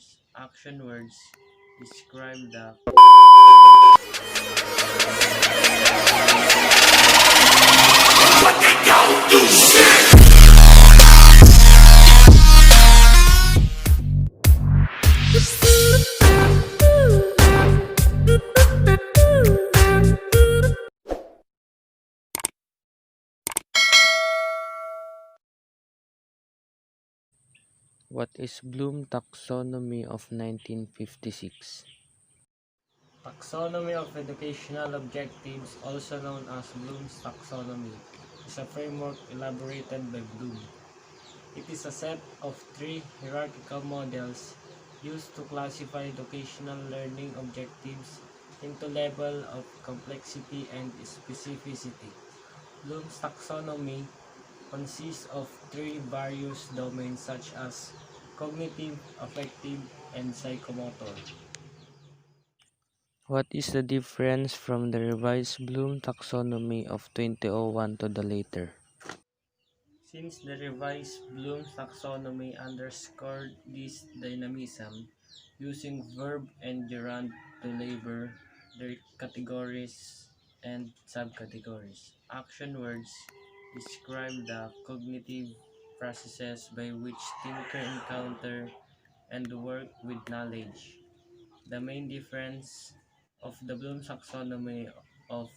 categories. Action words describe the What is Bloom Taxonomy of 1956? Taxonomy of educational objectives, also known as Bloom's taxonomy, is a framework elaborated by Bloom. It is a set of three hierarchical models used to classify educational learning objectives into level of complexity and specificity. Bloom's taxonomy consists of three various domains such as cognitive, affective, and psychomotor. What is the difference from the revised Bloom Taxonomy of 2001 to the later? Since the revised Bloom's taxonomy underscored this dynamism, using verb and gerund to label their categories and subcategories. Action words describe the cognitive processes by which thinker encounter and work with knowledge. The main difference of the Bloom taxonomy of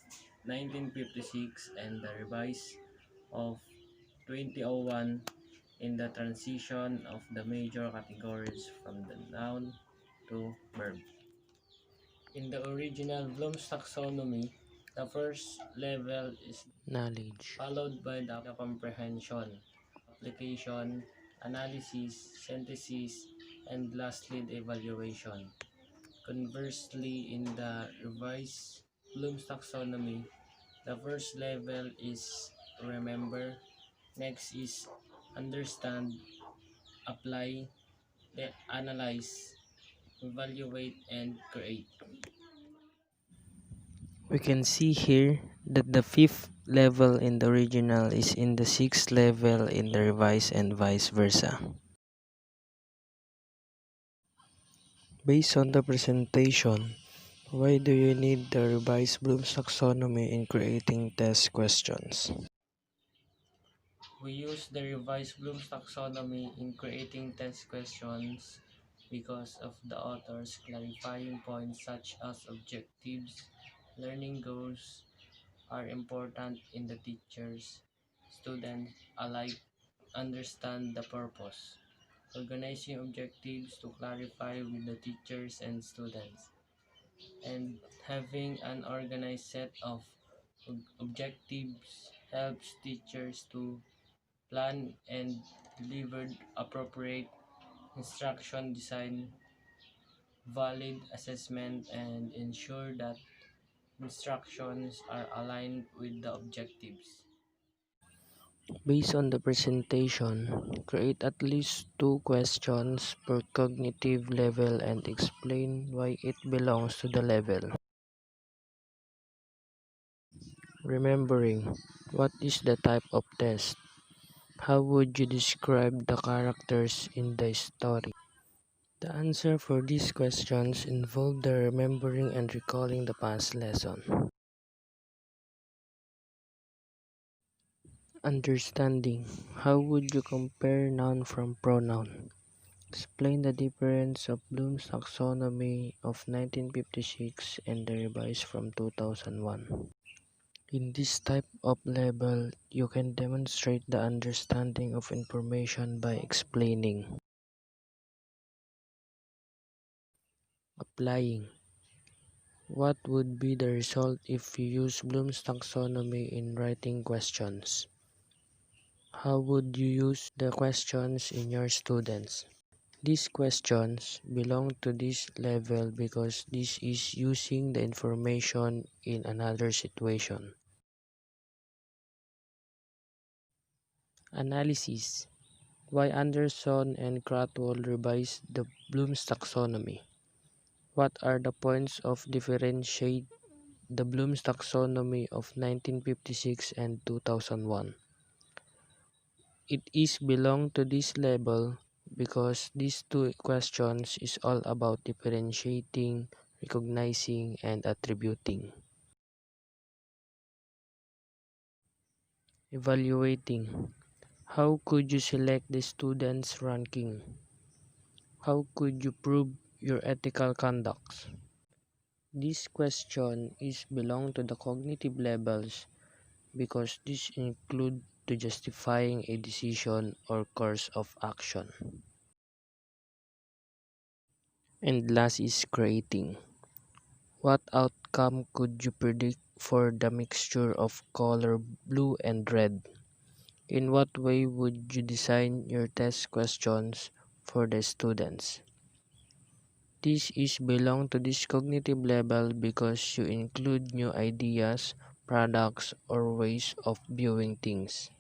1956 and the revised of 2001 in the transition of the major categories from the noun to verb. In the original Bloom's taxonomy, the first level is Knowledge. followed by the comprehension, application, analysis, synthesis, and lastly the evaluation. Conversely, in the revised Bloom's taxonomy, the first level is remember, next is understand, apply, analyze, evaluate, and create. We can see here that the fifth level in the original is in the sixth level in the revised and vice versa. Based on the presentation, why do you need the revised Bloom's taxonomy in creating test questions? We use the revised Bloom's taxonomy in creating test questions because of the author's clarifying points such as objectives, learning goals are important in the teachers, students alike understand the purpose. Organizing objectives to clarify with the teachers and students, and having an organized set of objectives helps teachers to plan and deliver appropriate instruction design, valid assessment, and ensure that instructions are aligned with the objectives. Based on the presentation, create at least two questions per cognitive level and explain why it belongs to the level. Remembering, what is the type of test? How would you describe the characters in the story? The answer for these questions involve the remembering and recalling the past lesson. Understanding, how would you compare noun from pronoun? Explain the difference of Bloom's taxonomy of 1956 and the revised from 2001. In this type of level, you can demonstrate the understanding of information by explaining. Applying. What would be the result if you use Bloom's taxonomy in writing questions? How would you use the questions in your students? These questions belong to this level because this is using the information in another situation. Analysis. Why Anderson and Cratwell revised the Bloom's taxonomy? What are the points of differentiate the Bloom's taxonomy of 1956 and 2001? It is belong to this level because these two questions is all about differentiating, recognizing, and attributing. Evaluating. How could you select the student's ranking? How could you prove your ethical conduct? This question is belong to the cognitive levels because this include to justifying a decision or course of action. And last is creating. What outcome could you predict for the mixture of color blue and red? In what way would you design your test questions for the students? This is belong to this cognitive level because you include new ideas, products, or ways of viewing things.